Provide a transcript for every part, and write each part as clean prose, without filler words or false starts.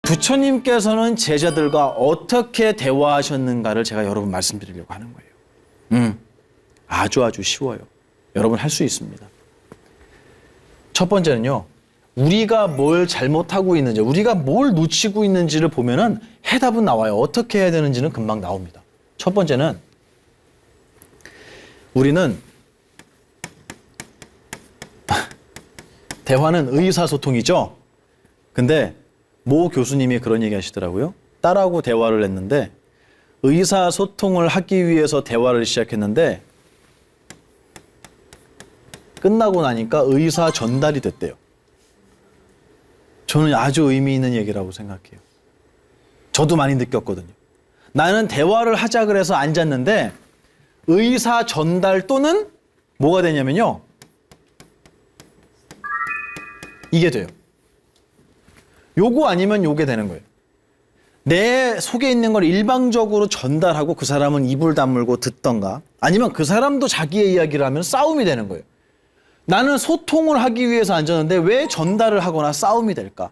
부처님께서는 제자들과 어떻게 대화하셨는가를 제가 여러분 말씀드리려고 하는 거예요. 아주 쉬워요. 여러분 할 수 있습니다. 첫 번째는요. 우리가 뭘 잘못하고 있는지, 우리가 뭘 놓치고 있는지를 보면은 해답은 나와요. 어떻게 해야 되는지는 금방 나옵니다. 첫 번째는 우리는 대화는 의사소통이죠. 근데 모 교수님이 그런 얘기 하시더라고요. 딸하고 대화를 했는데 의사소통을 하기 위해서 대화를 시작했는데 끝나고 나니까 의사 전달이 됐대요. 저는 아주 의미 있는 얘기라고 생각해요. 저도 많이 느꼈거든요. 나는 대화를 하자 그래서 앉았는데 의사 전달 또는 뭐가 되냐면요. 이게 돼요. 요거 아니면 요게 되는 거예요. 내 속에 있는 걸 일방적으로 전달하고 그 사람은 입을 다물고 듣던가 아니면 그 사람도 자기의 이야기를 하면 싸움이 되는 거예요. 나는 소통을 하기 위해서 앉았는데 왜 전달을 하거나 싸움이 될까?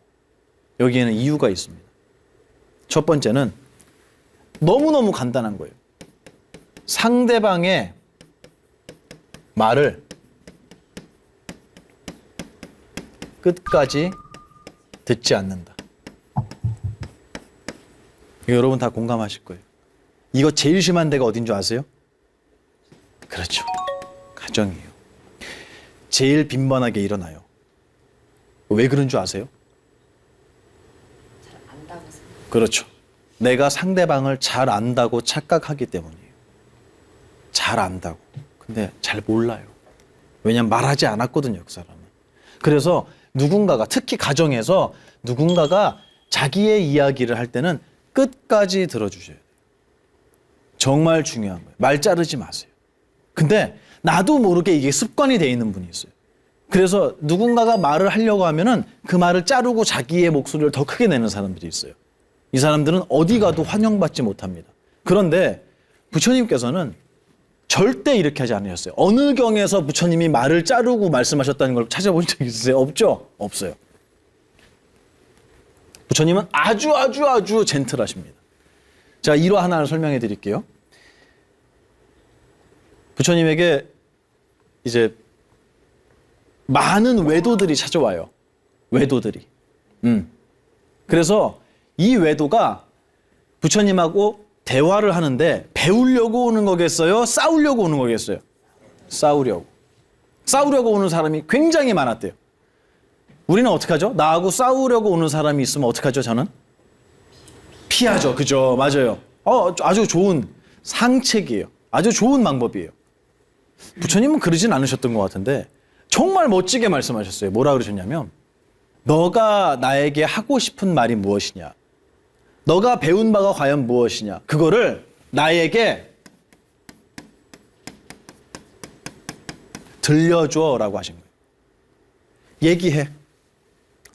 여기에는 이유가 있습니다. 첫 번째는 너무너무 간단한 거예요. 상대방의 말을 끝까지 듣지 않는다. 이거 여러분 다 공감하실 거예요. 이거 제일 심한 데가 어딘 줄 아세요? 그렇죠. 가정이에요. 제일 빈번하게 일어나요. 왜 그런 줄 아세요? 잘 안다고 생각. 그렇죠. 내가 상대방을 잘 안다고 착각하기 때문이에요. 잘 안다고. 근데 잘 몰라요. 왜냐면 말하지 않았거든요, 그 사람은. 그래서 누군가가, 특히 가정에서 누군가가 자기의 이야기를 할 때는 끝까지 들어주셔야 돼요. 정말 중요한 거예요. 말 자르지 마세요. 근데 나도 모르게 이게 습관이 돼 있는 분이 있어요. 그래서 누군가가 말을 하려고 하면은 그 말을 자르고 자기의 목소리를 더 크게 내는 사람들이 있어요. 이 사람들은 어디 가도 환영받지 못합니다. 그런데 부처님께서는 절대 이렇게 하지 않으셨어요. 어느 경에서 부처님이 말을 자르고 말씀하셨다는 걸 찾아본 적 있으세요? 없죠? 없어요. 부처님은 아주 젠틀하십니다. 제가 일화 하나를 설명해 드릴게요. 부처님에게 이제 많은 외도들이 찾아와요. 외도들이. 그래서 이 외도가 부처님하고 대화를 하는데 배우려고 오는 거겠어요? 싸우려고 오는 거겠어요? 싸우려고. 싸우려고 오는 사람이 굉장히 많았대요. 우리는 어떻게 하죠? 나하고 싸우려고 오는 사람이 있으면 어떻게 하죠, 저는? 피하죠. 그죠? 맞아요. 아주 좋은 상책이에요. 아주 좋은 방법이에요. 부처님은 그러진 않으셨던 것 같은데 정말 멋지게 말씀하셨어요. 뭐라 그러셨냐면 너가 나에게 하고 싶은 말이 무엇이냐? 너가 배운 바가 과연 무엇이냐? 그거를 나에게 들려줘라고 하신 거예요. 얘기해.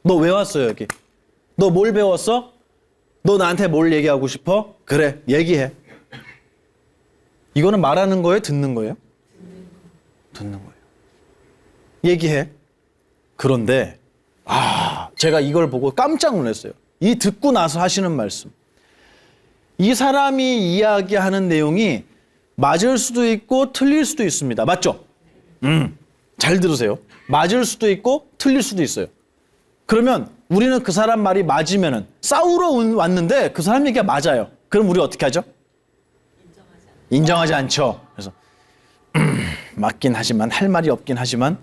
너 왜 왔어 여기? 너 뭘 배웠어? 너 나한테 뭘 얘기하고 싶어? 그래, 얘기해. 이거는 말하는 거예요? 듣는 거예요? 듣는 거예요. 얘기해. 그런데 제가 이걸 보고 깜짝 놀랐어요. 이 듣고 나서 하시는 말씀. 이 사람이 이야기하는 내용이 맞을 수도 있고 틀릴 수도 있습니다. 맞죠? 잘 들으세요. 맞을 수도 있고 틀릴 수도 있어요. 그러면 우리는 그 사람 말이 맞으면은 싸우러 왔는데 그 사람 얘기가 맞아요. 그럼 우리 어떻게 하죠? 인정하지 않죠. 그래서 맞긴 하지만 할 말이 없긴 하지만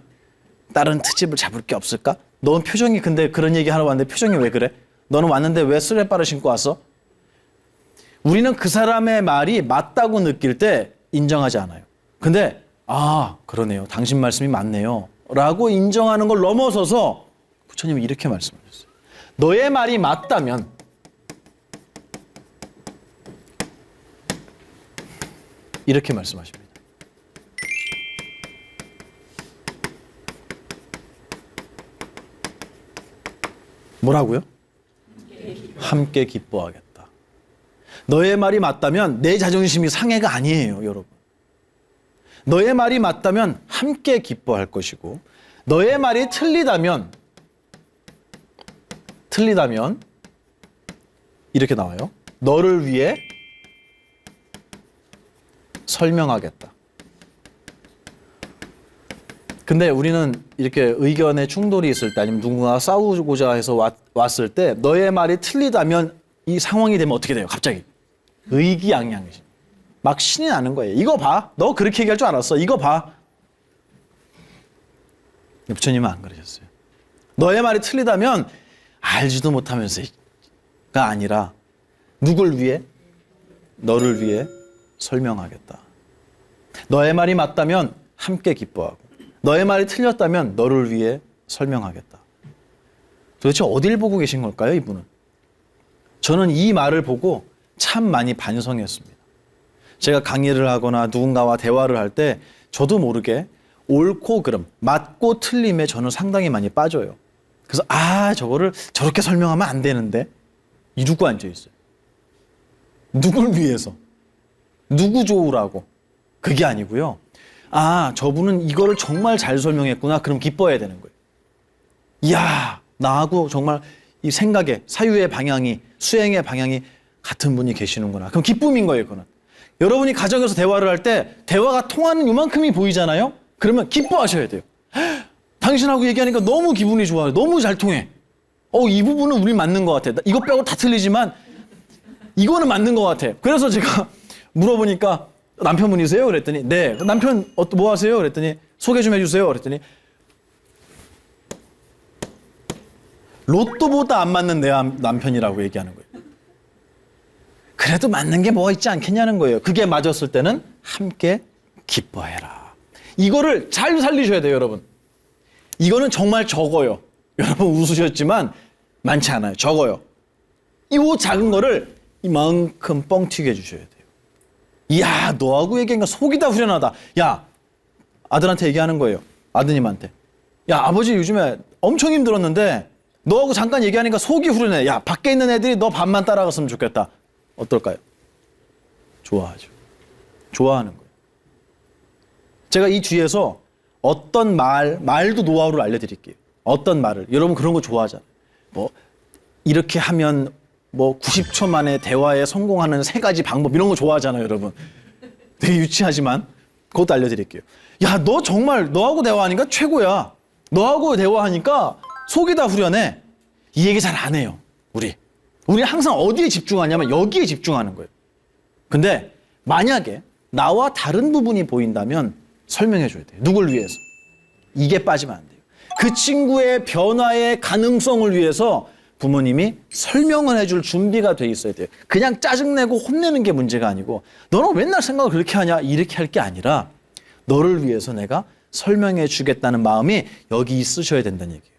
다른 트집을 잡을 게 없을까? 넌 표정이 근데 그런 얘기 하러 왔는데 표정이 왜 그래? 너는 왔는데 왜 쓰레빠를 신고 왔어? 우리는 그 사람의 말이 맞다고 느낄 때 인정하지 않아요. 근데 그러네요. 당신 말씀이 맞네요. 라고 인정하는 걸 넘어서서 부처님이 이렇게 말씀하셨어요. 너의 말이 맞다면 이렇게 말씀하십니다. 뭐라고요? 함께 기뻐하겠다. 너의 말이 맞다면 내 자존심이 상해가 아니에요, 여러분. 너의 말이 맞다면 함께 기뻐할 것이고 너의 말이 틀리다면 이렇게 나와요. 너를 위해 설명하겠다. 근데 우리는 이렇게 의견에 충돌이 있을 때 아니면 누군가 싸우고자 해서 왔을 때 너의 말이 틀리다면 이 상황이 되면 어떻게 돼요? 갑자기 의기양양해져. 막 신이 나는 거예요. 이거 봐. 너 그렇게 얘기할 줄 알았어. 이거 봐. 부처님은 안 그러셨어요. 너의 말이 틀리다면 알지도 못하면서가 아니라 누굴 위해? 너를 위해 설명하겠다. 너의 말이 맞다면 함께 기뻐하고 너의 말이 틀렸다면 너를 위해 설명하겠다. 도대체 어딜 보고 계신 걸까요, 이분은? 저는 이 말을 보고 참 많이 반성했습니다. 제가 강의를 하거나 누군가와 대화를 할 때 저도 모르게 옳고 그름, 맞고 틀림에 저는 상당히 많이 빠져요. 그래서 저거를 저렇게 설명하면 안 되는데 이러고 앉아있어요. 누굴 위해서? 누구 좋으라고? 그게 아니고요. 저분은 이거를 정말 잘 설명했구나. 그럼 기뻐해야 되는 거예요. 이야, 나하고 정말 이 생각의 사유의 방향이, 수행의 방향이 같은 분이 계시는구나. 그럼 기쁨인 거예요, 그거는. 여러분이 가정에서 대화를 할 때 대화가 통하는 요만큼이 보이잖아요? 그러면 기뻐하셔야 돼요. 당신하고 얘기하니까 너무 기분이 좋아요. 너무 잘 통해. 이 부분은 우리 맞는 것 같아. 이거 빼고 다 틀리지만 이거는 맞는 것 같아. 그래서 제가 물어보니까 남편분이세요? 그랬더니 네. 남편 뭐 하세요? 그랬더니 소개 좀 해주세요. 그랬더니 로또보다 안 맞는 내 남편이라고 얘기하는 거예요. 그래도 맞는 게 뭐가 있지 않겠냐는 거예요. 그게 맞았을 때는 함께 기뻐해라. 이거를 잘 살리셔야 돼요, 여러분. 이거는 정말 적어요. 여러분 웃으셨지만 많지 않아요. 적어요. 이 작은 거를 이만큼 뻥튀기 해주셔야 돼요. 이야, 너하고 얘기하니까 속이 다 후련하다. 야, 아들한테 얘기하는 거예요. 아드님한테. 야, 아버지 요즘에 엄청 힘들었는데 너하고 잠깐 얘기하니까 속이 후련해. 야, 밖에 있는 애들이 너 밥만 따라갔으면 좋겠다. 어떨까요? 좋아하죠. 좋아하는 거예요. 제가 이 뒤에서 어떤 말도 노하우를 알려드릴게요. 어떤 말을. 여러분 그런 거 좋아하잖아요. 이렇게 하면 90초 만에 대화에 성공하는 3가지 방법 이런 거 좋아하잖아요, 여러분. 되게 유치하지만 그것도 알려드릴게요. 야, 너 정말 너하고 대화하니까 최고야. 너하고 대화하니까 속이 다 후련해. 이 얘기 잘 안 해요, 우리. 우리 항상 어디에 집중하냐면 여기에 집중하는 거예요. 근데 만약에 나와 다른 부분이 보인다면 설명해 줘야 돼요. 누굴 위해서? 이게 빠지면 안 돼요. 그 친구의 변화의 가능성을 위해서 부모님이 설명을 해줄 준비가 돼 있어야 돼요. 그냥 짜증내고 혼내는 게 문제가 아니고 너는 맨날 생각을 그렇게 하냐 이렇게 할 게 아니라 너를 위해서 내가 설명해 주겠다는 마음이 여기 있으셔야 된다는 얘기예요.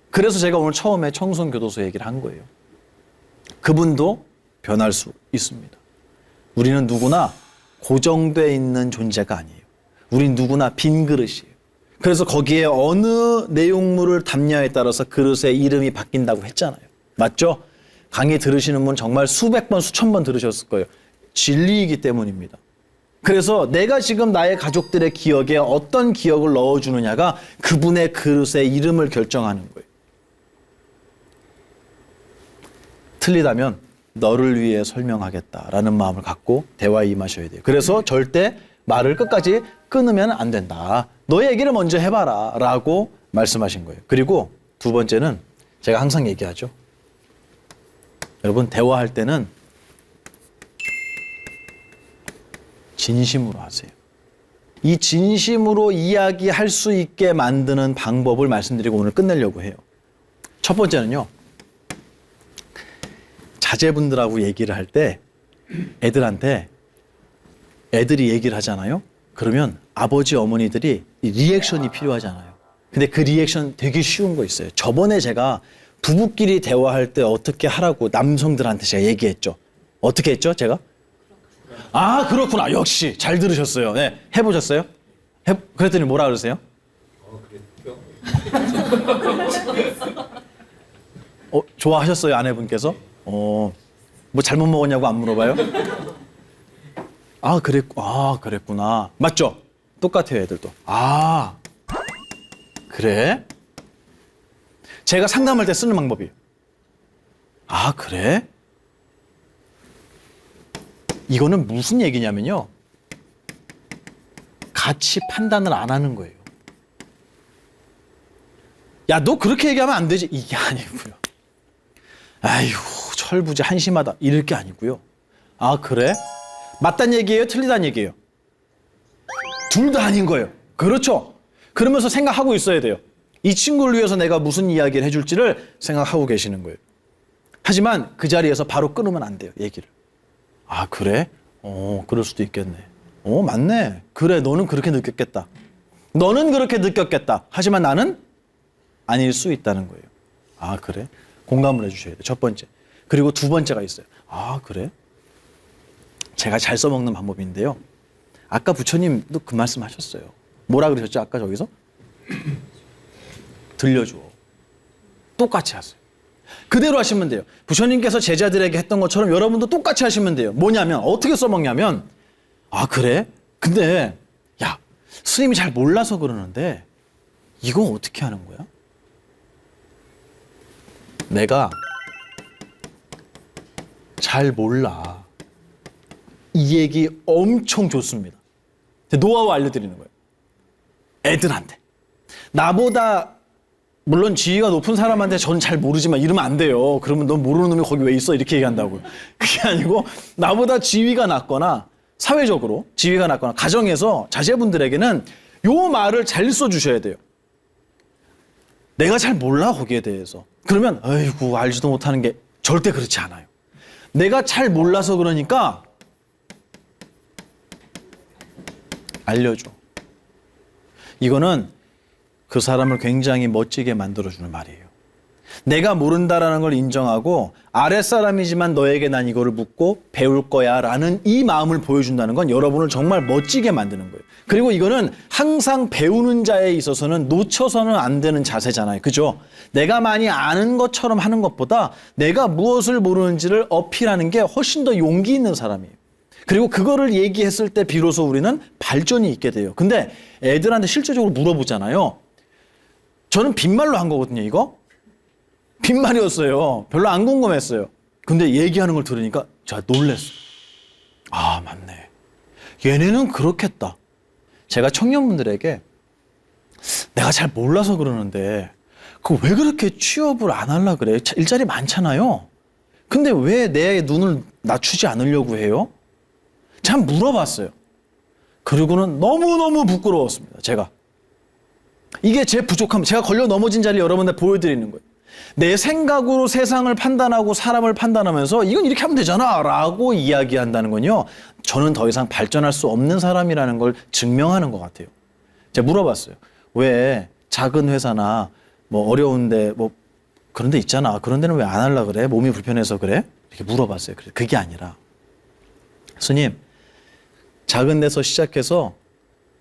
그래서 제가 오늘 처음에 청송교도소 얘기를 한 거예요. 그분도 변할 수 있습니다. 우리는 누구나 고정되어 있는 존재가 아니에요. 우린 누구나 빈 그릇이에요. 그래서 거기에 어느 내용물을 담냐에 따라서 그릇의 이름이 바뀐다고 했잖아요. 맞죠? 강의 들으시는 분 정말 수백 번, 수천 번 들으셨을 거예요. 진리이기 때문입니다. 그래서 내가 지금 나의 가족들의 기억에 어떤 기억을 넣어주느냐가 그분의 그릇의 이름을 결정하는 거예요. 틀리다면 너를 위해 설명하겠다라는 마음을 갖고 대화에 임하셔야 돼요. 그래서 절대 말을 끝까지 끊으면 안 된다. 너의 얘기를 먼저 해봐라 라고 말씀하신 거예요. 그리고 두 번째는 제가 항상 얘기하죠. 여러분 대화할 때는 진심으로 하세요. 이 진심으로 이야기할 수 있게 만드는 방법을 말씀드리고 오늘 끝내려고 해요. 첫 번째는요. 자제분들하고 얘기를 할 때 애들이 얘기를 하잖아요. 그러면 아버지 어머니들이 리액션이 필요하잖아요. 근데 그 리액션 되게 쉬운 거 있어요. 저번에 제가 부부끼리 대화할 때 어떻게 하라고 남성들한테 제가 얘기했죠. 어떻게 했죠, 제가? 그렇구나. 역시 잘 들으셨어요. 네, 해보셨어요? 그랬더니 뭐라 그러세요? 좋아하셨어요, 아내분께서? 뭐 잘못 먹었냐고 안 물어봐요? 그랬구나. 맞죠? 똑같아요, 애들도. 그래? 제가 상담할 때 쓰는 방법이에요. 그래? 이거는 무슨 얘기냐면요. 같이 판단을 안 하는 거예요. 야, 너 그렇게 얘기하면 안 되지. 이게 아니고요. 아휴, 철부지 한심하다. 이럴 게 아니고요. 아, 그래? 맞단 얘기예요? 틀리단 얘기예요? 둘 다 아닌 거예요. 그렇죠? 그러면서 생각하고 있어야 돼요. 이 친구를 위해서 내가 무슨 이야기를 해줄지를 생각하고 계시는 거예요. 하지만 그 자리에서 바로 끊으면 안 돼요, 얘기를. 아, 그래? 그럴 수도 있겠네. 맞네. 그래, 너는 그렇게 느꼈겠다. 너는 그렇게 느꼈겠다. 하지만 나는 아닐 수 있다는 거예요. 아, 그래? 공감을 해주셔야 돼요. 첫 번째. 그리고 두 번째가 있어요. 아, 그래? 제가 잘 써먹는 방법인데요. 아까 부처님도 그 말씀 하셨어요. 뭐라 그러셨죠? 아까 저기서? 들려줘. 똑같이 하세요. 그대로 하시면 돼요. 부처님께서 제자들에게 했던 것처럼 여러분도 똑같이 하시면 돼요. 뭐냐면 어떻게 써먹냐면 아, 그래? 근데 야, 스님이 잘 몰라서 그러는데 이거 어떻게 하는 거야? 내가 잘 몰라. 이 얘기 엄청 좋습니다. 노하우 알려드리는 거예요. 애들한테. 나보다 물론 지위가 높은 사람한테 전 잘 모르지만 이러면 안 돼요. 그러면 넌 모르는 놈이 거기 왜 있어? 이렇게 얘기한다고요. 그게 아니고 나보다 지위가 낮거나 사회적으로 지위가 낮거나 가정에서 자제분들에게는 요 말을 잘 써주셔야 돼요. 내가 잘 몰라 거기에 대해서. 그러면 아이고 알지도 못하는 게 절대 그렇지 않아요. 내가 잘 몰라서 그러니까 알려줘. 이거는 그 사람을 굉장히 멋지게 만들어주는 말이에요. 내가 모른다라는 걸 인정하고 아랫사람이지만 너에게 난 이거를 묻고 배울 거야 라는 이 마음을 보여준다는 건 여러분을 정말 멋지게 만드는 거예요. 그리고 이거는 항상 배우는 자에 있어서는 놓쳐서는 안 되는 자세잖아요. 그죠? 내가 많이 아는 것처럼 하는 것보다 내가 무엇을 모르는지를 어필하는 게 훨씬 더 용기 있는 사람이에요. 그리고 그거를 얘기했을 때 비로소 우리는 발전이 있게 돼요. 근데 애들한테 실제적으로 물어보잖아요. 저는 빈말로 한 거거든요, 이거. 빈말이었어요. 별로 안 궁금했어요. 근데 얘기하는 걸 들으니까 제가 놀랐어요. 아, 맞네. 얘네는 그렇겠다. 제가 청년분들에게 내가 잘 몰라서 그러는데 그 왜 그렇게 취업을 안 하려고 그래? 일자리 많잖아요. 근데 왜 내 눈을 낮추지 않으려고 해요? 참 물어봤어요. 그리고는 너무너무 부끄러웠습니다. 제가. 이게 제 부족함, 제가 걸려 넘어진 자리를 여러분들 보여드리는 거예요. 내 생각으로 세상을 판단하고 사람을 판단하면서 이건 이렇게 하면 되잖아 라고 이야기한다는 건요. 저는 더 이상 발전할 수 없는 사람이라는 걸 증명하는 것 같아요. 제가 물어봤어요. 왜 작은 회사나 뭐 어려운데 뭐 그런 데 있잖아. 그런 데는 왜 안 하려고 그래? 몸이 불편해서 그래? 이렇게 물어봤어요. 그게 아니라 스님, 작은 데서 시작해서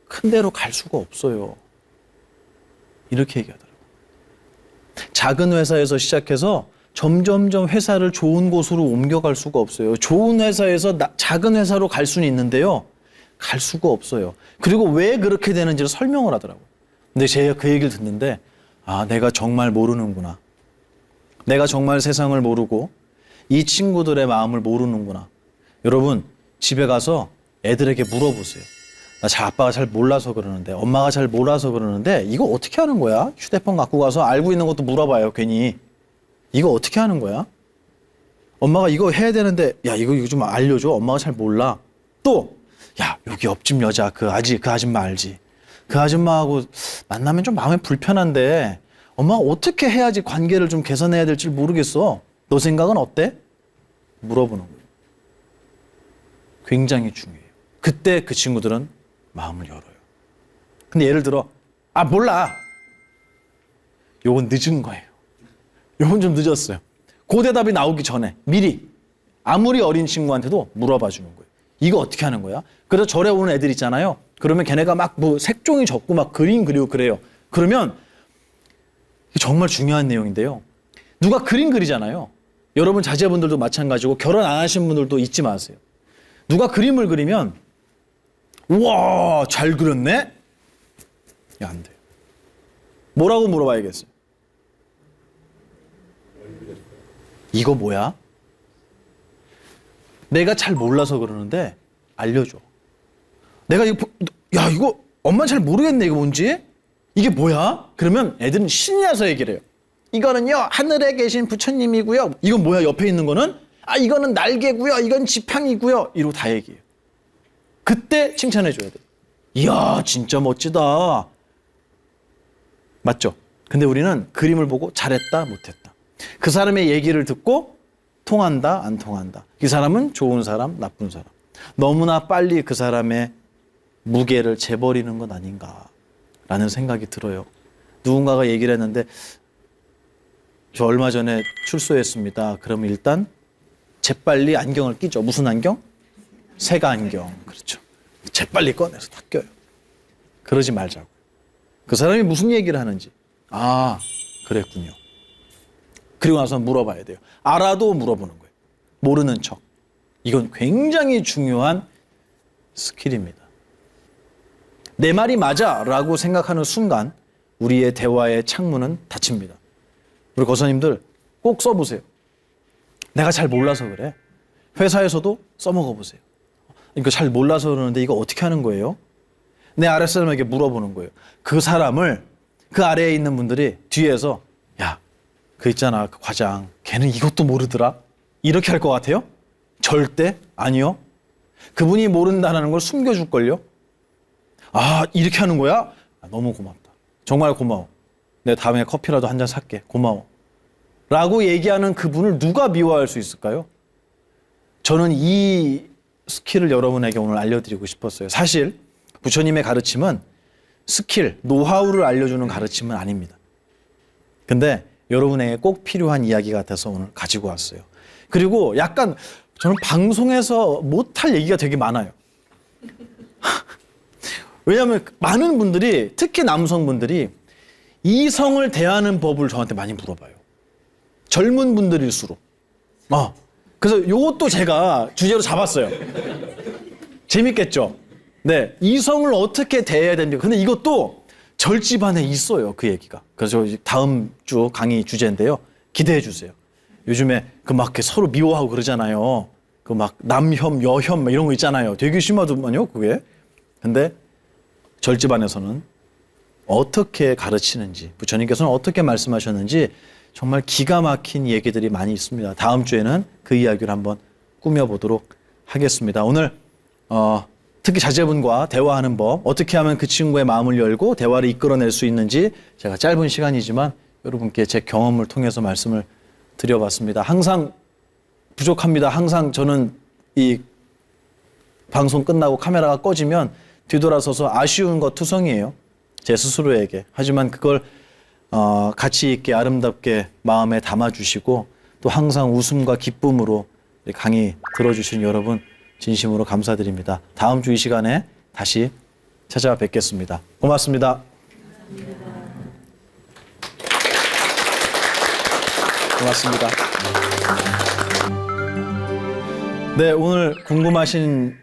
큰 데로 갈 수가 없어요. 이렇게 얘기하더라고요. 작은 회사에서 시작해서 점점점 회사를 좋은 곳으로 옮겨갈 수가 없어요. 좋은 회사에서 작은 회사로 갈 수는 있는데요. 갈 수가 없어요. 그리고 왜 그렇게 되는지를 설명을 하더라고요. 근데 제가 그 얘기를 듣는데 아, 내가 정말 모르는구나. 내가 정말 세상을 모르고 이 친구들의 마음을 모르는구나. 여러분 집에 가서 애들에게 물어보세요. 아빠가 잘 몰라서 그러는데 엄마가 잘 몰라서 그러는데 이거 어떻게 하는 거야? 휴대폰 갖고 가서 알고 있는 것도 물어봐요. 괜히. 이거 어떻게 하는 거야? 엄마가 이거 해야 되는데 야 이거 좀 알려줘. 엄마가 잘 몰라. 또 야 여기 옆집 여자 그 아줌마 알지? 그 아줌마하고 만나면 좀 마음이 불편한데 엄마가 어떻게 해야지 관계를 좀 개선해야 될지 모르겠어. 너 생각은 어때? 물어보는 거예요. 굉장히 중요해요. 그때 그 친구들은 마음을 열어요. 근데 예를 들어 아 몰라. 요건 늦은 거예요. 요건 좀 늦었어요. 그 대답이 나오기 전에 미리 아무리 어린 친구한테도 물어봐 주는 거예요. 이거 어떻게 하는 거야? 그래서 절에 오는 애들 있잖아요. 그러면 걔네가 막 뭐 색종이 적고 막 그림 그리고 그래요. 그러면 정말 중요한 내용인데요. 누가 그림 그리잖아요. 여러분 자제분들도 마찬가지고 결혼 안 하신 분들도 잊지 마세요. 누가 그림을 그리면 우와 잘 그렸네? 야, 안 돼요. 뭐라고 물어봐야겠어요? 이거 뭐야? 내가 잘 몰라서 그러는데 알려줘. 내가 이거 야 이거 엄마 잘 모르겠네 이거 뭔지 이게 뭐야? 그러면 애들은 신이 나서 얘기를 해요. 이거는요 하늘에 계신 부처님이고요. 이건 뭐야 옆에 있는 거는 아 이거는 날개고요. 이건 지팡이고요. 이러고 다 얘기해요. 그때 칭찬해 줘야 돼. 이야 진짜 멋지다. 맞죠? 근데 우리는 그림을 보고 잘했다 못했다. 그 사람의 얘기를 듣고 통한다 안 통한다. 이 사람은 좋은 사람 나쁜 사람. 너무나 빨리 그 사람의 무게를 재버리는 건 아닌가라는 생각이 들어요. 누군가가 얘기를 했는데 저 얼마 전에 출소했습니다. 그러면 일단 재빨리 안경을 끼죠. 무슨 안경? 색아 안경. 그렇죠. 재빨리 꺼내서 다 껴요. 그러지 말자고. 그 사람이 무슨 얘기를 하는지. 아, 그랬군요. 그리고 나서 물어봐야 돼요. 알아도 물어보는 거예요. 모르는 척. 이건 굉장히 중요한 스킬입니다. 내 말이 맞아라고 생각하는 순간 우리의 대화의 창문은 닫힙니다. 우리 거사님들 꼭 써보세요. 내가 잘 몰라서 그래. 회사에서도 써먹어 보세요. 이거 잘 몰라서 그러는데 이거 어떻게 하는 거예요? 내 아랫사람에게 물어보는 거예요. 그 사람을 그 아래에 있는 분들이 뒤에서 야, 그 있잖아 그 과장 걔는 이것도 모르더라. 이렇게 할 것 같아요? 절대 아니요. 그분이 모른다는 걸 숨겨줄걸요. 아 이렇게 하는 거야? 아, 너무 고맙다. 정말 고마워. 내가 다음에 커피라도 한 잔 살게. 고마워. 라고 얘기하는 그분을 누가 미워할 수 있을까요? 저는 이 스킬을 여러분에게 오늘 알려드리고 싶었어요. 사실 부처님의 가르침은 스킬, 노하우를 알려주는 가르침은 아닙니다. 근데 여러분에게 꼭 필요한 이야기 같아서 오늘 가지고 왔어요. 그리고 약간 저는 방송에서 못할 얘기가 되게 많아요. 왜냐하면 많은 분들이 특히 남성분들이 이성을 대하는 법을 저한테 많이 물어봐요. 젊은 분들일수록. 그래서 이것도 제가 주제로 잡았어요. 재밌겠죠? 네, 이성을 어떻게 대해야 됩니까? 근데 이것도 절집안에 있어요, 그 얘기가. 그래서 다음 주 강의 주제인데요. 기대해 주세요. 요즘에 그 막 서로 미워하고 그러잖아요. 그 막 남혐, 여혐 이런 거 있잖아요. 되게 심하더만요, 그게. 근데 절집안에서는 어떻게 가르치는지, 부처님께서는 어떻게 말씀하셨는지 정말 기가 막힌 얘기들이 많이 있습니다. 다음 주에는 그 이야기를 한번 꾸며보도록 하겠습니다. 오늘 특히 자제분과 대화하는 법, 어떻게 하면 그 친구의 마음을 열고 대화를 이끌어낼 수 있는지 제가 짧은 시간이지만 여러분께 제 경험을 통해서 말씀을 드려봤습니다. 항상 부족합니다. 항상 저는 이 방송 끝나고 카메라가 꺼지면 뒤돌아서서 아쉬운 것 투성이에요. 제 스스로에게. 하지만 그걸 가치 있게 아름답게 마음에 담아주시고 또 항상 웃음과 기쁨으로 강의 들어주신 여러분 진심으로 감사드립니다. 다음 주 이 시간에 다시 찾아뵙겠습니다. 고맙습니다. 고맙습니다. 네, 오늘 궁금하신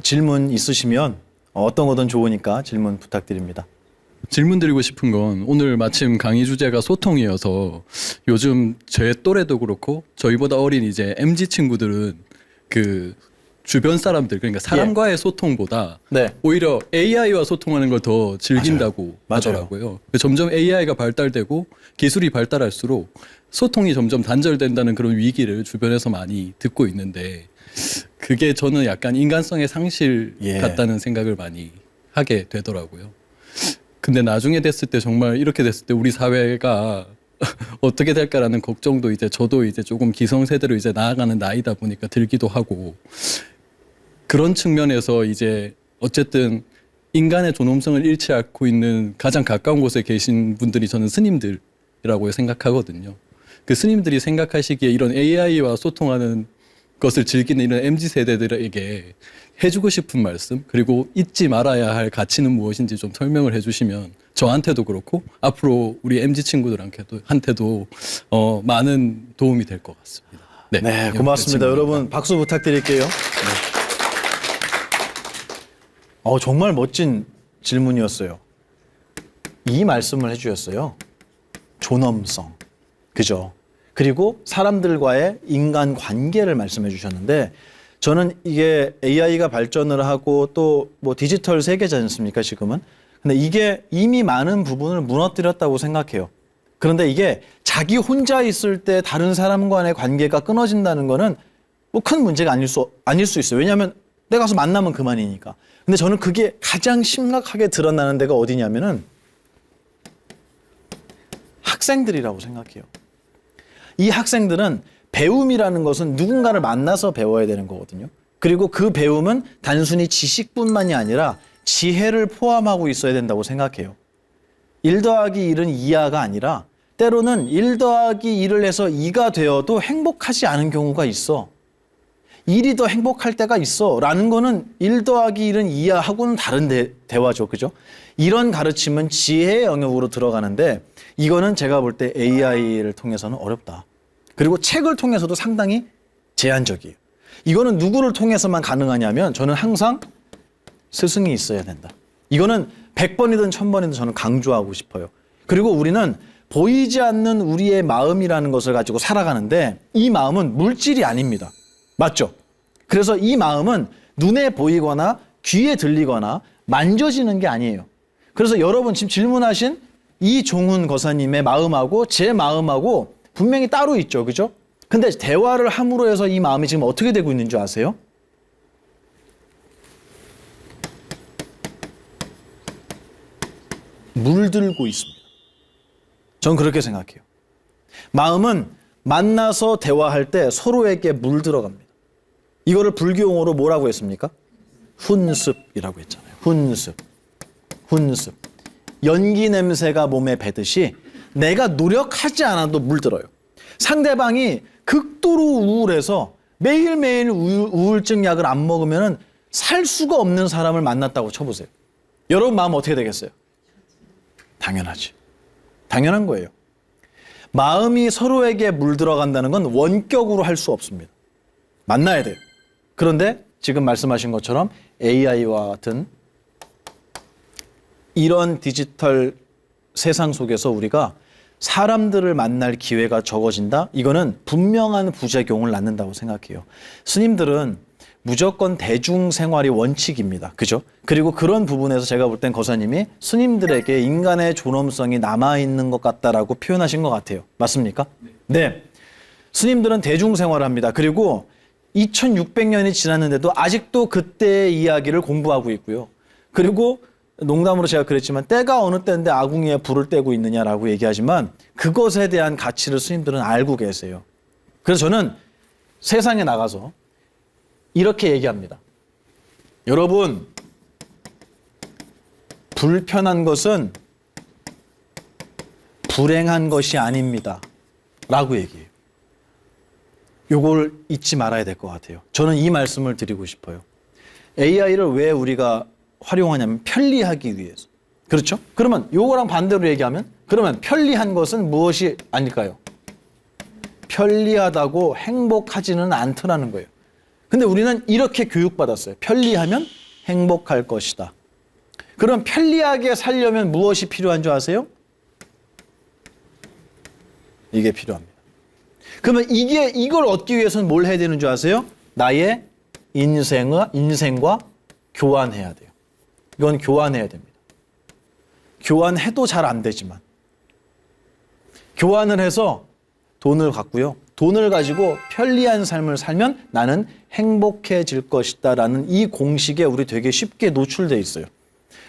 질문 있으시면 어떤 거든 좋으니까 질문 부탁드립니다. 질문 드리고 싶은 건 오늘 마침 강의 주제가 소통이어서 요즘 제 또래도 그렇고 저희보다 어린 이제 MZ 친구들은 그 주변 사람들 그러니까 사람과의 소통보다 네. 오히려 AI와 소통하는 걸 더 즐긴다고 맞아요. 하더라고요. 점점 AI가 발달되고 기술이 발달할수록 소통이 점점 단절된다는 그런 위기를 주변에서 많이 듣고 있는데 그게 저는 약간 인간성의 상실 같다는 생각을 많이 하게 되더라고요. 근데 나중에 됐을 때 정말 이렇게 됐을 때 우리 사회가 어떻게 될까라는 걱정도 이제 저도 이제 조금 기성세대로 이제 나아가는 나이다 보니까 들기도 하고 그런 측면에서 이제 어쨌든 인간의 존엄성을 잃지 않고 있는 가장 가까운 곳에 계신 분들이 저는 스님들이라고 생각하거든요. 그 스님들이 생각하시기에 이런 AI와 소통하는 것을 즐기는 이런 MZ 세대들에게 해주고 싶은 말씀 그리고 잊지 말아야 할 가치는 무엇인지 좀 설명을 해주시면 저한테도 그렇고 앞으로 우리 MZ 친구들한테도 많은 도움이 될 것 같습니다. 네, 고맙습니다. 여러분 박수 부탁드릴게요. 네. 정말 멋진 질문이었어요. 이 말씀을 해주셨어요. 존엄성. 그죠? 그리고 사람들과의 인간관계를 말씀해 주셨는데 저는 이게 AI가 발전을 하고 또 뭐 디지털 세계지 않습니까, 지금은? 근데 이게 이미 많은 부분을 무너뜨렸다고 생각해요. 그런데 이게 자기 혼자 있을 때 다른 사람과의 관계가 끊어진다는 거는 뭐 큰 문제가 아닐 수 있어요. 왜냐하면 내가 가서 만나면 그만이니까. 근데 저는 그게 가장 심각하게 드러나는 데가 어디냐면은 학생들이라고 생각해요. 이 학생들은 배움이라는 것은 누군가를 만나서 배워야 되는 거거든요. 그리고 그 배움은 단순히 지식뿐만이 아니라 지혜를 포함하고 있어야 된다고 생각해요. 1 더하기 1은 2야가 아니라 때로는 1 더하기 1을 해서 2가 되어도 행복하지 않은 경우가 있어. 1이 더 행복할 때가 있어. 라는 거는 1 더하기 1은 2야 하고는 다른 대화죠. 그죠? 이런 가르침은 지혜의 영역으로 들어가는데 이거는 제가 볼 때 AI를 통해서는 어렵다. 그리고 책을 통해서도 상당히 제한적이에요. 이거는 누구를 통해서만 가능하냐면 저는 항상 스승이 있어야 된다. 이거는 100번이든 1000번이든 저는 강조하고 싶어요. 그리고 우리는 보이지 않는 우리의 마음이라는 것을 가지고 살아가는데 이 마음은 물질이 아닙니다. 맞죠? 그래서 이 마음은 눈에 보이거나 귀에 들리거나 만져지는 게 아니에요. 그래서 여러분 지금 질문하신 이종훈 거사님의 마음하고 제 마음하고 분명히 따로 있죠. 그죠? 근데 대화를 함으로 해서 이 마음이 지금 어떻게 되고 있는 줄 아세요? 물들고 있습니다. 전 그렇게 생각해요. 마음은 만나서 대화할 때 서로에게 물들어갑니다. 이거를 불교용어로 뭐라고 했습니까? 훈습이라고 했잖아요. 훈습. 연기 냄새가 몸에 배듯이 내가 노력하지 않아도 물들어요. 상대방이 극도로 우울해서 매일매일 우울증 약을 안 먹으면 살 수가 없는 사람을 만났다고 쳐보세요. 여러분 마음 어떻게 되겠어요? 당연하지. 당연한 거예요. 마음이 서로에게 물들어간다는 건 원격으로 할 수 없습니다. 만나야 돼요. 그런데 지금 말씀하신 것처럼 AI와 같은 이런 디지털 세상 속에서 우리가 사람들을 만날 기회가 적어진다? 이거는 분명한 부작용을 낳는다고 생각해요. 스님들은 무조건 대중생활이 원칙입니다. 그죠? 그리고 그런 부분에서 제가 볼 땐 거사님이 스님들에게 인간의 존엄성이 남아있는 것 같다라고 표현하신 것 같아요. 맞습니까? 네. 스님들은 대중생활을 합니다. 그리고 2600년이 지났는데도 아직도 그때의 이야기를 공부하고 있고요. 그리고 농담으로 제가 그랬지만 때가 어느 때인데 아궁이에 불을 떼고 있느냐라고 얘기하지만 그것에 대한 가치를 스님들은 알고 계세요. 그래서 저는 세상에 나가서 이렇게 얘기합니다. 여러분, 불편한 것은 불행한 것이 아닙니다. 라고 얘기해요. 요걸 잊지 말아야 될 것 같아요. 저는 이 말씀을 드리고 싶어요. AI를 왜 우리가 활용하냐면 편리하기 위해서. 그렇죠? 그러면 요거랑 반대로 얘기하면 그러면 편리한 것은 무엇이 아닐까요? 편리하다고 행복하지는 않더라는 거예요. 근데 우리는 이렇게 교육받았어요. 편리하면 행복할 것이다. 그럼 편리하게 살려면 무엇이 필요한 줄 아세요? 이게 필요합니다. 그러면 이걸 얻기 위해서는 뭘 해야 되는 줄 아세요? 나의 인생과 교환해야 돼요. 이건 교환해야 됩니다. 교환해도 잘 안 되지만 교환을 해서 돈을 갖고요. 돈을 가지고 편리한 삶을 살면 나는 행복해질 것이다 라는 이 공식에 우리 되게 쉽게 노출돼 있어요.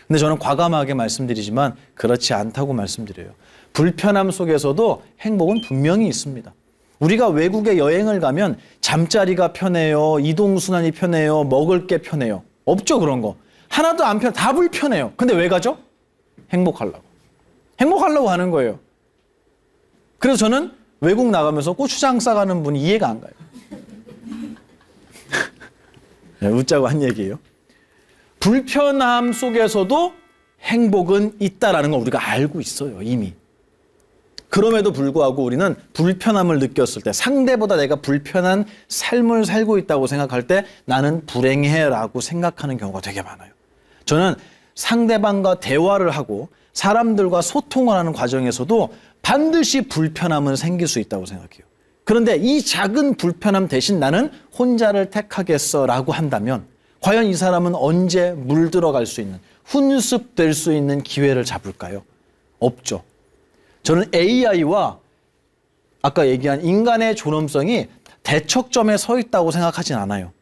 근데 저는 과감하게 말씀드리지만 그렇지 않다고 말씀드려요. 불편함 속에서도 행복은 분명히 있습니다. 우리가 외국에 여행을 가면 잠자리가 편해요. 이동순환이 편해요. 먹을 게 편해요. 없죠 그런 거. 하나도 안 다 불편해요. 근데 왜 가죠? 행복하려고. 행복하려고 하는 거예요. 그래서 저는 외국 나가면서 고추장 싸가는 분이 이해가 안 가요. 웃자고 한 얘기예요. 불편함 속에서도 행복은 있다라는 걸 우리가 알고 있어요, 이미. 그럼에도 불구하고 우리는 불편함을 느꼈을 때 상대보다 내가 불편한 삶을 살고 있다고 생각할 때 나는 불행해라고 생각하는 경우가 되게 많아요. 저는 상대방과 대화를 하고 사람들과 소통을 하는 과정에서도 반드시 불편함은 생길 수 있다고 생각해요. 그런데 이 작은 불편함 대신 나는 혼자를 택하겠어라고 한다면 과연 이 사람은 언제 물들어갈 수 있는, 훈습될 수 있는 기회를 잡을까요? 없죠. 저는 AI와 아까 얘기한 인간의 존엄성이 대척점에 서 있다고 생각하진 않아요.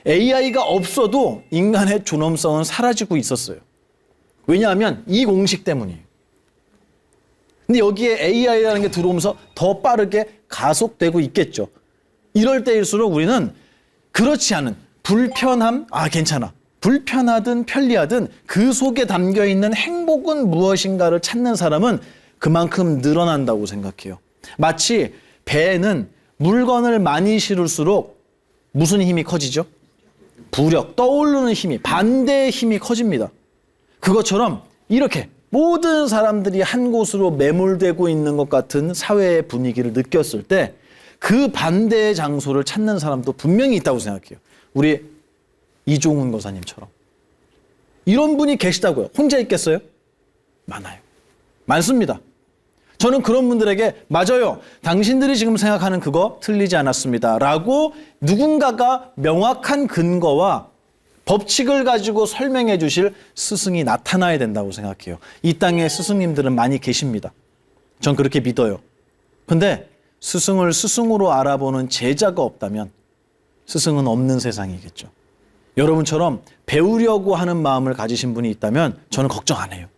AI가 없어도 인간의 존엄성은 사라지고 있었어요. 왜냐하면 이 공식 때문이에요. 근데 여기에 AI라는 게 들어오면서 더 빠르게 가속되고 있겠죠. 이럴 때일수록 우리는 그렇지 않은 불편함, 괜찮아. 불편하든 편리하든 그 속에 담겨 있는 행복은 무엇인가를 찾는 사람은 그만큼 늘어난다고 생각해요. 마치 배에는 물건을 많이 실을수록 무슨 힘이 커지죠? 부력, 떠오르는 힘이, 반대의 힘이 커집니다. 그것처럼 이렇게 모든 사람들이 한 곳으로 매몰되고 있는 것 같은 사회의 분위기를 느꼈을 때 그 반대의 장소를 찾는 사람도 분명히 있다고 생각해요. 우리 이종훈 거사님처럼. 이런 분이 계시다고요. 혼자 있겠어요? 많아요. 많습니다. 저는 그런 분들에게 맞아요. 당신들이 지금 생각하는 그거 틀리지 않았습니다. 라고 누군가가 명확한 근거와 법칙을 가지고 설명해 주실 스승이 나타나야 된다고 생각해요. 이 땅에 스승님들은 많이 계십니다. 전 그렇게 믿어요. 근데 스승을 스승으로 알아보는 제자가 없다면 스승은 없는 세상이겠죠. 여러분처럼 배우려고 하는 마음을 가지신 분이 있다면 저는 걱정 안 해요.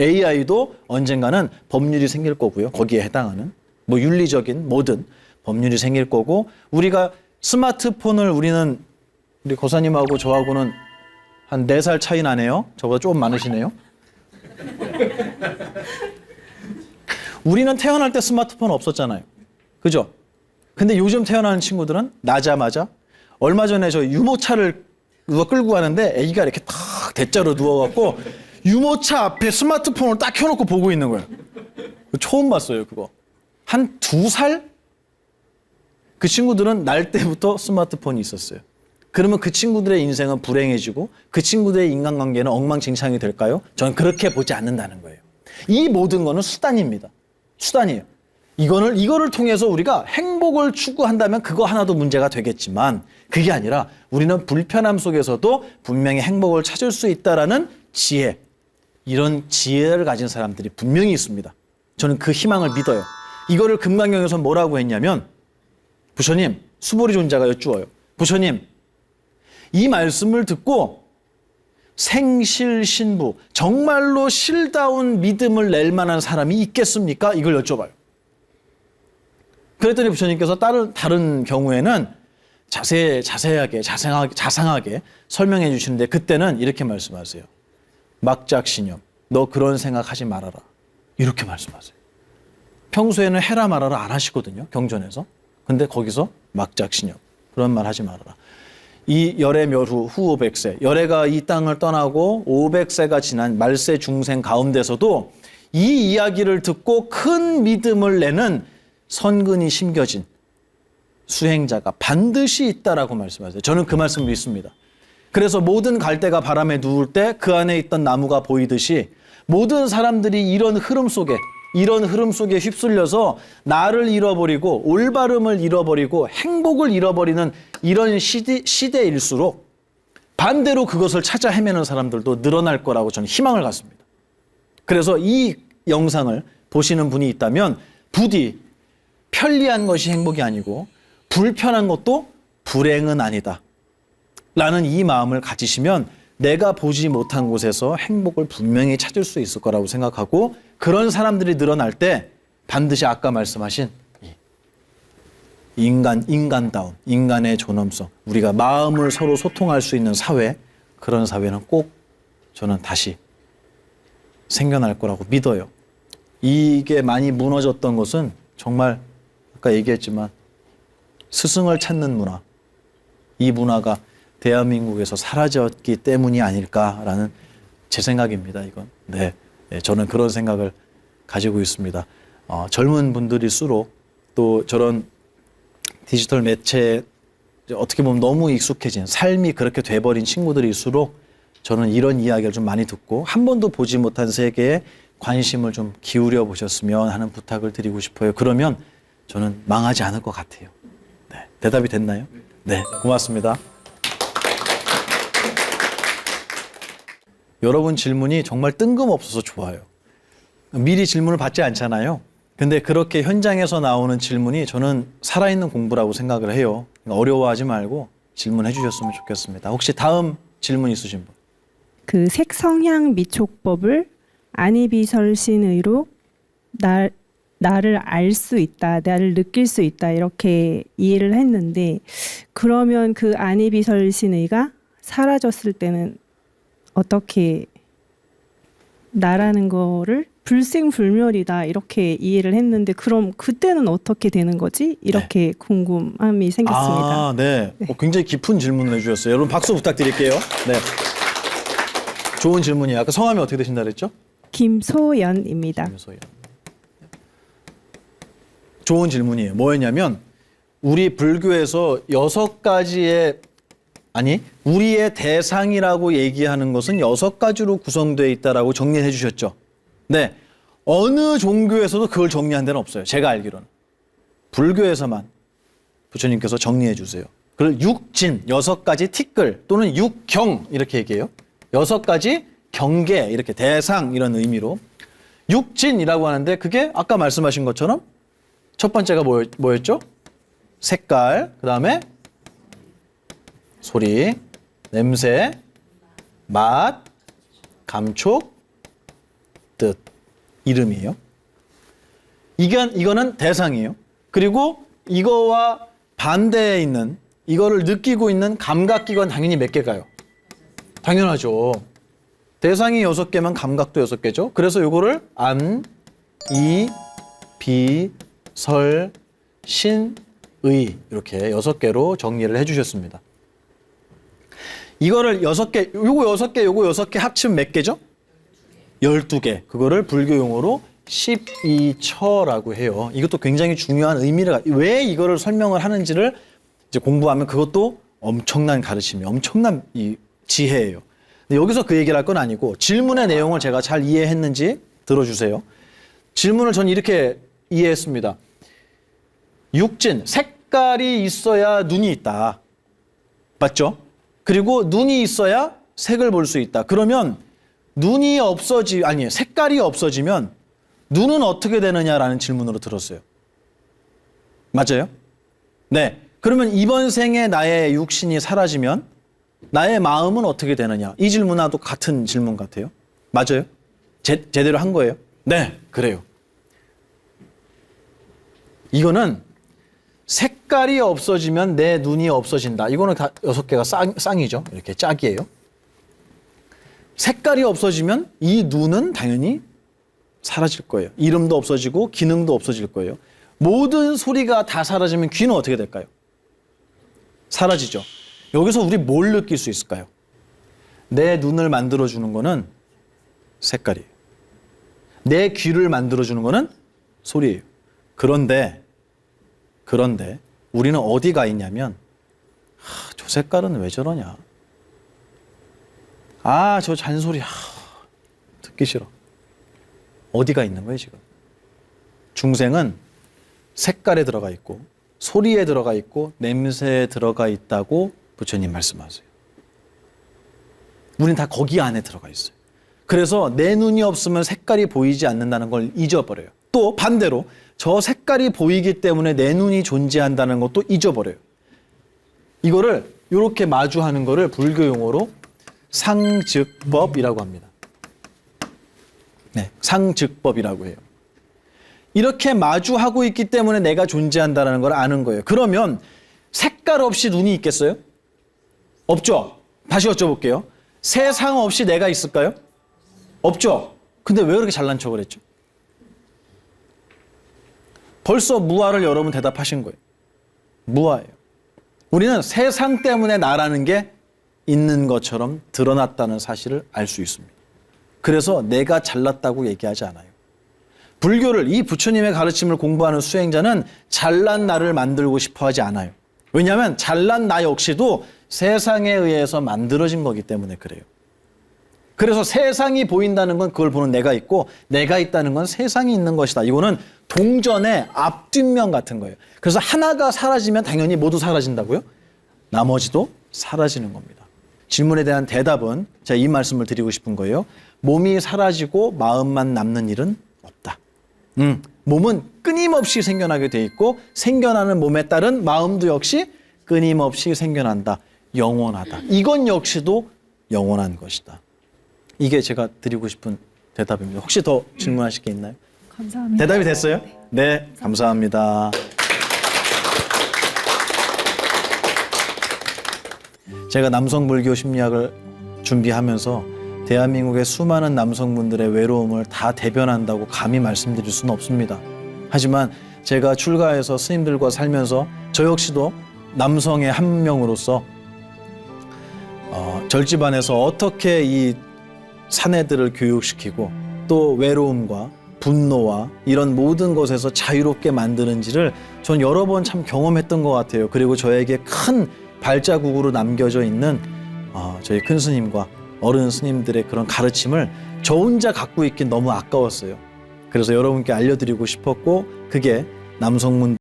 AI도 언젠가는 법률이 생길 거고요. 거기에 해당하는 뭐 윤리적인 뭐든 법률이 생길 거고 우리가 스마트폰을 우리는 우리 고사님하고 저하고는 한 4살 차이 나네요. 저보다 조금 많으시네요. 우리는 태어날 때 스마트폰 없었잖아요. 그죠? 근데 요즘 태어나는 친구들은 나자마자 얼마 전에 저 유모차를 누가 끌고 가는데 애기가 이렇게 탁 대자로 누워갖고 유모차 앞에 스마트폰을 딱 켜놓고 보고 있는 거예요. 처음 봤어요, 그거. 한 2살? 그 친구들은 날 때부터 스마트폰이 있었어요. 그러면 그 친구들의 인생은 불행해지고 그 친구들의 인간관계는 엉망진창이 될까요? 저는 그렇게 보지 않는다는 거예요. 이 모든 거는 수단입니다. 수단이에요. 이거를 통해서 우리가 행복을 추구한다면 그거 하나도 문제가 되겠지만 그게 아니라 우리는 불편함 속에서도 분명히 행복을 찾을 수 있다라는 지혜, 이런 지혜를 가진 사람들이 분명히 있습니다. 저는 그 희망을 믿어요. 이거를 금강경에서 뭐라고 했냐면 부처님, 수보리 존자가 여쭈어요. 부처님, 이 말씀을 듣고 생실신부, 정말로 실다운 믿음을 낼 만한 사람이 있겠습니까? 이걸 여쭤봐요. 그랬더니 부처님께서 다른 경우에는 자상하게 설명해 주시는데 그때는 이렇게 말씀하세요. 막작신염, 너 그런 생각하지 말아라. 이렇게 말씀하세요. 평소에는 해라 말아라 안 하시거든요. 경전에서. 근데 거기서 막작신염, 그런 말 하지 말아라. 이 열의 멸후 후 500세, 열애가 이 땅을 떠나고 500세가 지난 말세 중생 가운데서도 이 이야기를 듣고 큰 믿음을 내는 선근이 심겨진 수행자가 반드시 있다라고 말씀하세요. 저는 그 말씀을 믿습니다. 그래서 모든 갈대가 바람에 누울 때 그 안에 있던 나무가 보이듯이 모든 사람들이 이런 흐름 속에 휩쓸려서 나를 잃어버리고 올바름을 잃어버리고 행복을 잃어버리는 이런 시대일수록 반대로 그것을 찾아 헤매는 사람들도 늘어날 거라고 저는 희망을 갖습니다. 그래서 이 영상을 보시는 분이 있다면 부디 편리한 것이 행복이 아니고 불편한 것도 불행은 아니다 라는 이 마음을 가지시면 내가 보지 못한 곳에서 행복을 분명히 찾을 수 있을 거라고 생각하고 그런 사람들이 늘어날 때 반드시 아까 말씀하신 인간다운, 인간의 존엄성, 우리가 마음을 서로 소통할 수 있는 사회, 그런 사회는 꼭 저는 다시 생겨날 거라고 믿어요. 이게 많이 무너졌던 것은 정말 아까 얘기했지만 스승을 찾는 문화, 이 문화가 대한민국에서 사라졌기 때문이 아닐까라는 제 생각입니다. 이건 저는 그런 생각을 가지고 있습니다. 젊은 분들일수록 또 저런 디지털 매체에 어떻게 보면 너무 익숙해진 삶이 그렇게 돼버린 친구들일수록 저는 이런 이야기를 좀 많이 듣고 한 번도 보지 못한 세계에 관심을 좀 기울여 보셨으면 하는 부탁을 드리고 싶어요. 그러면 저는 망하지 않을 것 같아요. 네, 대답이 됐나요? 네, 고맙습니다. 여러분 질문이 정말 뜬금없어서 좋아요. 미리 질문을 받지 않잖아요. 근데 그렇게 현장에서 나오는 질문이 저는 살아있는 공부라고 생각을 해요. 어려워하지 말고 질문해 주셨으면 좋겠습니다. 혹시 다음 질문 있으신 분? 그 색성향 미촉법을 안이비설신의로 나를 알 수 있다, 나를 느낄 수 있다 이렇게 이해를 했는데 그러면 그 안이비설신의가 사라졌을 때는 어떻게 나라는 거를 불생불멸이다 이렇게 이해를 했는데 그럼 그때는 어떻게 되는 거지? 이렇게 궁금함이 생겼습니다. 아, 네. 굉장히 깊은 질문을 해주셨어요. 여러분 박수 부탁드릴게요. 네. 좋은 질문이에요. 아까 성함이 어떻게 되신다 그랬죠? 김소연입니다. 김소연. 좋은 질문이에요. 뭐였냐면 우리 불교에서 6가지의 우리의 대상이라고 얘기하는 것은 6가지로 구성되어 있다라고 정리해 주셨죠. 네. 어느 종교에서도 그걸 정리한 데는 없어요. 제가 알기로는. 불교에서만 부처님께서 정리해 주세요. 그걸 6진, 6가지 티끌 또는 6경 이렇게 얘기해요. 6가지 경계 이렇게 대상 이런 의미로 6진이라고 하는데 그게 아까 말씀하신 것처럼 첫 번째가 뭐였죠? 색깔, 그 다음에 소리, 냄새, 맛, 감촉, 뜻, 이름이에요. 이거는 대상이에요. 그리고 이거와 반대에 있는 이거를 느끼고 있는 감각기관 당연히 몇 개가요? 당연하죠. 대상이 6개면 감각도 6개죠. 그래서 요거를 안, 이, 비, 설, 신, 의 이렇게 6개로 정리를 해주셨습니다. 이거를 6개, 요거 6개, 요거 6개 합치면 몇 개죠? 12개. 그거를 불교 용어로 12처라고 해요. 이것도 굉장히 중요한 의미를, 왜 이거를 설명을 하는지를 이제 공부하면 그것도 엄청난 가르침이, 엄청난 이 지혜예요. 근데 여기서 그 얘기를 할 건 아니고 질문의 내용을 제가 잘 이해했는지 들어주세요. 질문을 전 이렇게 이해했습니다. 육진, 색깔이 있어야 눈이 있다. 맞죠? 그리고 눈이 있어야 색을 볼 수 있다. 그러면 색깔이 없어지면 눈은 어떻게 되느냐라는 질문으로 들었어요. 맞아요? 네. 그러면 이번 생에 나의 육신이 사라지면 나의 마음은 어떻게 되느냐? 이 질문하고 같은 질문 같아요. 맞아요? 제대로 한 거예요? 네, 그래요. 이거는 색깔이 없어지면 내 눈이 없어진다. 이거는 다 6개가 쌍이죠. 이렇게 짝이에요. 색깔이 없어지면 이 눈은 당연히 사라질 거예요. 이름도 없어지고 기능도 없어질 거예요. 모든 소리가 다 사라지면 귀는 어떻게 될까요? 사라지죠. 여기서 우리 뭘 느낄 수 있을까요? 내 눈을 만들어주는 거는 색깔이에요. 내 귀를 만들어주는 거는 소리예요. 그런데 우리는 어디가 있냐면 저 색깔은 왜 저러냐? 저 잔소리 듣기 싫어. 어디가 있는 거예요 지금? 중생은 색깔에 들어가 있고 소리에 들어가 있고 냄새에 들어가 있다고 부처님 말씀하세요. 우린 다 거기 안에 들어가 있어요. 그래서 내 눈이 없으면 색깔이 보이지 않는다는 걸 잊어버려요. 또 반대로 저 색깔이 보이기 때문에 내 눈이 존재한다는 것도 잊어버려요. 이거를 이렇게 마주하는 거를 불교 용어로 상즉법이라고 합니다. 네, 상즉법이라고 해요. 이렇게 마주하고 있기 때문에 내가 존재한다는 걸 아는 거예요. 그러면 색깔 없이 눈이 있겠어요? 없죠? 다시 여쭤볼게요. 세상 없이 내가 있을까요? 없죠? 근데 왜 그렇게 잘난 척을 했죠? 벌써 무아를 여러분 대답하신 거예요. 무아예요. 우리는 세상 때문에 나라는 게 있는 것처럼 드러났다는 사실을 알 수 있습니다. 그래서 내가 잘났다고 얘기하지 않아요. 불교를, 이 부처님의 가르침을 공부하는 수행자는 잘난 나를 만들고 싶어 하지 않아요. 왜냐하면 잘난 나 역시도 세상에 의해서 만들어진 거기 때문에 그래요. 그래서 세상이 보인다는 건 그걸 보는 내가 있고 내가 있다는 건 세상이 있는 것이다. 이거는 동전의 앞뒷면 같은 거예요. 그래서 하나가 사라지면 당연히 모두 사라진다고요? 나머지도 사라지는 겁니다. 질문에 대한 대답은 제가 이 말씀을 드리고 싶은 거예요. 몸이 사라지고 마음만 남는 일은 없다. 몸은 끊임없이 생겨나게 돼 있고 생겨나는 몸에 따른 마음도 역시 끊임없이 생겨난다. 영원하다. 이건 역시도 영원한 것이다. 이게 제가 드리고 싶은 대답입니다. 혹시 더 질문하실 게 있나요? 감사합니다. 대답이 됐어요? 네, 감사합니다. 제가 남성 불교 심리학을 준비하면서 대한민국의 수많은 남성분들의 외로움을 다 대변한다고 감히 말씀드릴 수는 없습니다. 하지만 제가 출가해서 스님들과 살면서 저 역시도 남성의 한 명으로서 절집안에서 어떻게 이 사내들을 교육시키고 또 외로움과 분노와 이런 모든 것에서 자유롭게 만드는지를 전 여러 번 참 경험했던 것 같아요. 그리고 저에게 큰 발자국으로 남겨져 있는 저희 큰 스님과 어른 스님들의 그런 가르침을 저 혼자 갖고 있긴 너무 아까웠어요. 그래서 여러분께 알려드리고 싶었고 그게 남성문